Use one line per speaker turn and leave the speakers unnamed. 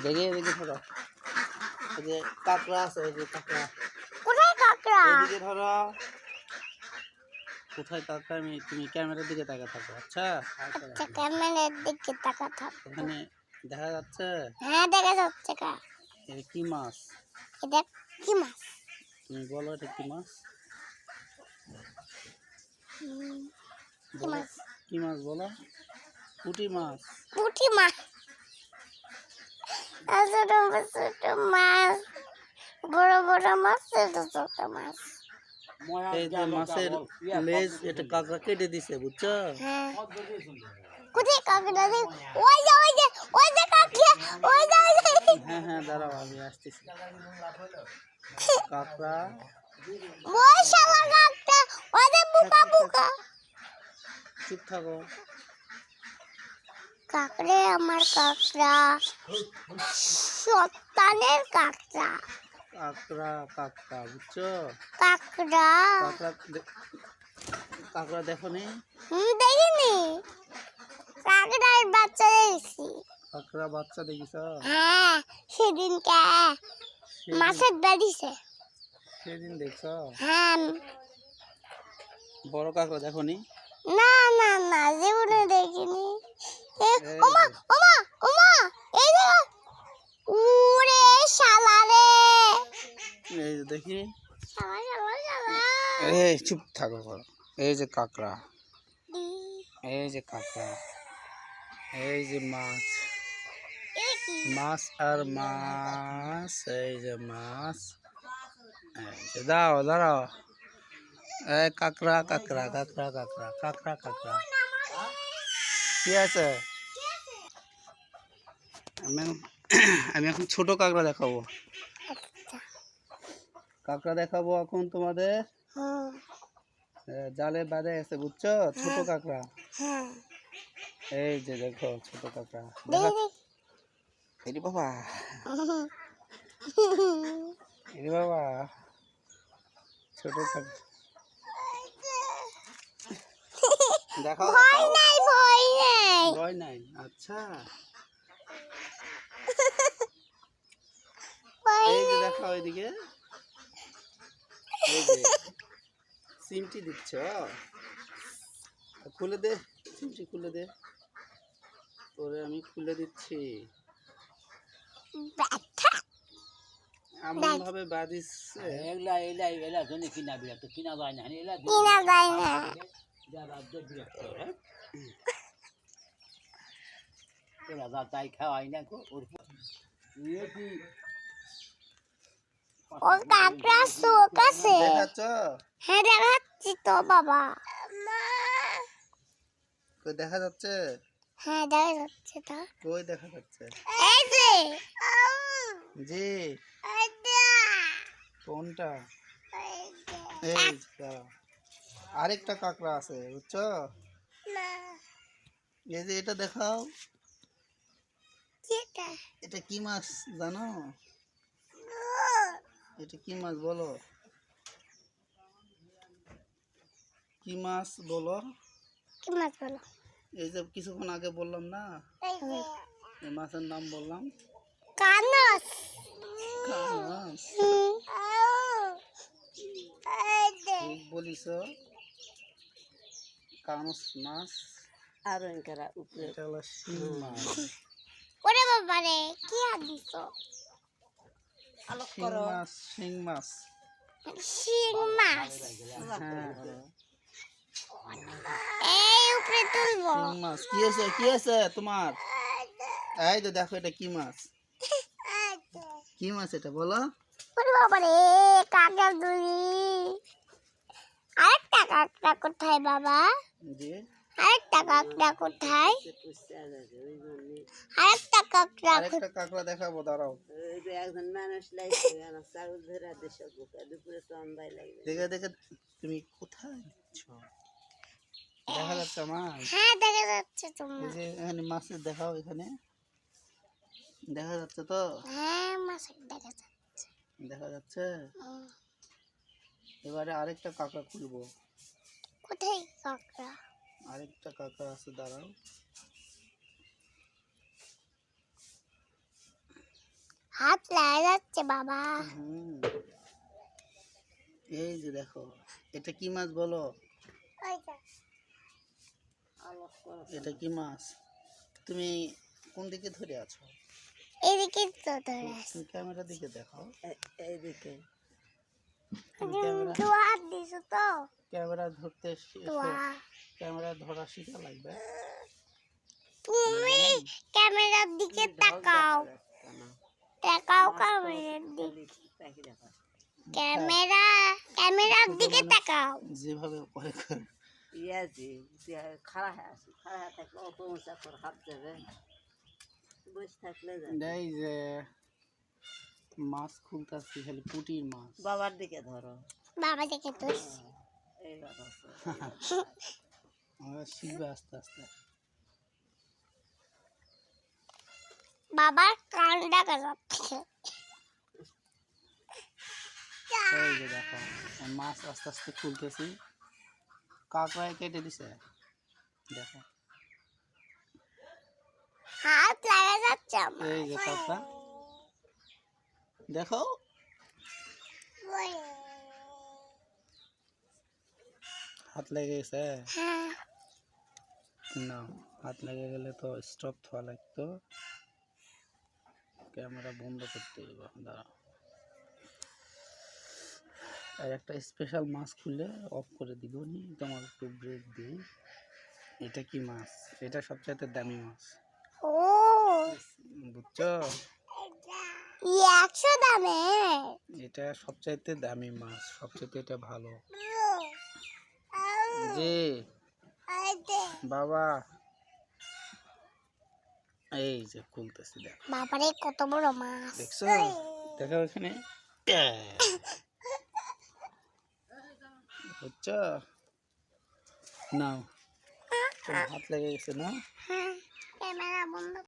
দেখে এদিকে ধরো, এই যে কাঁকড়া আছে, এই যে কাঁকড়া।
কোথায় কাঁকড়া?
এদিকে ধরো। কোথায় কাঁকড়া? তুমি ক্যামেরার দিকে তাকা থাকো। আচ্ছা,
আচ্ছা, ক্যামেরার দিকে তাকা থাকো।
এখানে দেখা যাচ্ছে?
হ্যাঁ, দেখা যাচ্ছে।
এটা কি মাছ?
এটা কি মাছ?
তুমি বলো, এটা কি মাছ?
কি মাছ?
কি মাছ বলো? পুঁটি মাছ।
পুঁটি মাছ। ছোট ছোট মাছ, বড় বড় মাছ, ছোট ছোট মাছ।
এই যে মাছের লেজ, এটা কাঁকড়া কেটে দিছে, বুঝছো?
হ্যাঁ। কোথায় কাঁকড়া? ওই যে ওই যে ওই যে কাঁকড়া, ওই যে ওই যে।
হ্যাঁ হ্যাঁ, দাঁড়াও, আমি আসতেছি। কাঁকড়া।
ওই শালা কাঁকড়া, ওই যে বুকা বুকা।
চুপ থাকো।
কাঁকড়ে আমার কাঁকড়া, শতানের কাঁকড়া।
কাঁকড়া কাঁকড়া, বুঝছো?
কাঁকড়া।
কাঁকড়া দেখো নি?
দেখিনি। কাঁকড়ার বাচ্চা দেখছি।
কাঁকড়া বাচ্চা দেখিস?
হ্যাঁ, সেদিনকে মাছের বেরিয়েছে।
সেদিন দেখছ?
হ্যাঁ।
বড় কাঁকড়া দেখো নি?
না না না, জীবনে দেখিনি। ওমা ওমা ওমা, এই যে উড়ে শালা রে।
এই যে দেখি।
শালা শালা শালা।
এই চুপ থাকো। এই যে কাঁকড়া, এই যে কাঁকড়া, এই যে মাছ, মাছ আর মাছ, এই যে মাছ। এই যে দাও, দাঁড়াও। এই কাঁকড়া কাঁকড়া কাঁকড়া কাঁকড়া কাঁকড়া কাঁকড়া। কি আছে? আমি এখন ছোট কাঁকড়া দেখাবো। কাঁকড়া দেখাবো এখন তোমাদের। জালে বাঁধে আছে, বুঝছো? ছোট কাঁকড়া। এই যে দেখো, ছোট কাঁকড়া। এরি বাবা, এরি বাবা, ছোট কাঁকড়া দেখো।
ভয় নাই, ভয় নাই,
ভয় নাই। আচ্ছা, এই যে দেখো ওইদিকে, এই যে সিমটি দিচ্ছ, খুলে দে, সিমটি খুলে দে। তোরে আমি খুলে দিচ্ছি। এমন ভাবে বাঁধিস।
এগুলা এগুলা এগুলা জন্য কিনা বিরক্ত, কিনা যায় না, এগুলা
কিনা যায় না।
যারা বিরক্ত, এরা যা তাই খাওয়াই না গো।
ও কাঁকড়া চোখ আছে।
দেখাচ্ছ?
হ্যাঁ, দেখাচ্ছি তো বাবা।
কই দেখা যাচ্ছে?
হ্যাঁ, দেখা যাচ্ছে তো।
কই দেখা যাচ্ছে?
এই যে।
জি। কোনটা? এই যে, আরেকটা কাঁকড়া আছে, বুঝছো? এই যে এটা দেখাও। এটা কি মাছ জানো? এটা কি মাছ বলো? কি মাছ বলো?
কি মাছ বলো?
এই যে কিছুক্ষণ আগে বললাম না, এই মাছের নাম বললাম।
কানস।
কানস। ঠিক বলিস। কানস মাছ।
আর এনকারা উপরে
এটা হলো শিং মাছ।
ওরে বাবা রে, কি হাত দিছ?
শিং মাছ, শিং মাছ।
শিং মাছ।
হ্যাঁ,
এই উপরে তুলবো।
শিং মাছ। কি আছে, কি আছে তোমার? এই তো দেখো, এটা কি মাছ? কি মাছ এটা বলো?
ওরে বাবা রে, কাঁকড়া দুলি। আরেকটা কাঁকড়া কোথায় বাবা?
জি।
আরেকটা কাঁকড়া কোথায়? আরেকটা কাঁকড়া
আরেকটা কাঁকড়া দেখাবো, দাঁড়াও।
একজন মানুষ লাগছে চাউল ধরে দেশে দুপুরে সন্ধ্যায় লাগবে।
দেখে দেখে তুমি কোথায় যাচ্ছ? দেখা যাচ্ছে মাছ?
হ্যাঁ, দেখা যাচ্ছে
এই
তোমার।
যে এখানে মাছের দেখাও, এখানে দেখা যাচ্ছে তো?
হ্যাঁ, মাছের দেখা যাচ্ছে।
দেখা যাচ্ছে। এবারে আরেকটা কাঁকড়া খুলবো।
কোথায় কাঁকড়া?
আরেকটা কাঁকড়া আছে, দাঁড়াও।
হাত লাগা যাচ্ছে বাবা।
হুম, এই যে দেখো, এটা কি মাছ বলো? এটা কি মাছ? তুমি কোন দিকে ধরে আছো?
এদিকে তো ধরে আছে।
তুমি ক্যামেরা দিকে দেখো।
এইদিকে
তুমি ক্যামেরা
দোয়া দিছো তো?
ক্যামেরা ধরতে
দোয়া।
ক্যামেরা ধরা শিখা লাগবে।
তুমি ক্যামেরার দিকে তাকাও। তাকাও ক্যামেরার দিকে। ক্যামেরার দিকে তাকাও।
যেভাবে করে করে
ইয়াজি খাড়া হয়ে আসি, খাড়া হয়ে থাকলে অত উঁচা করে হাত যাবে, বসে থাকলে যাবে।
এই যে মাছ খুলতাছি, খালি পুঁটির মাছ।
বাবার দিকে ধরো,
বাবা দেখে তো
এইবার আছে।
আমরা শিখবে আস্তে আস্তে।
বাবার কান দেখা যাচ্ছে।
এই যে দেখো, মাছ আস্তে আস্তে খুলতেছি। কাঁকড়ায় কেটে দিছে, দেখো।
হাত লাগা যাচ্ছে আমার।
এই যে কাঁকড়া, দেখো। হাত লেগে গেছে
হ্যাঁ।
না, হাত লেগে গেলে তো স্টপ থওয়া লাগতো। ক্যামেরা বন্ধ করতে হবে, দাঁড়াও। আর একটা স্পেশাল মাছ খুলে অফ করে দিব নি, তোমার একটু ব্রেক দিই। এটা কি মাছ? এটা সবচাইতে দামি মাছ,
ও
বুঝছো?
100 দামে।
এটা সবচাইতে দামি মাছ, সবচাইতে এটা ভালো। জি বাবা, এই যে খুলতেছি, দেখো।
বাবারে কত বড় মাছ।
দেখছো? দেখো এখানে, বুঝছো? নাও, তোমার হাত লেগে গেছে না?
হ্যাঁ, ক্যামেরা বন্ধ।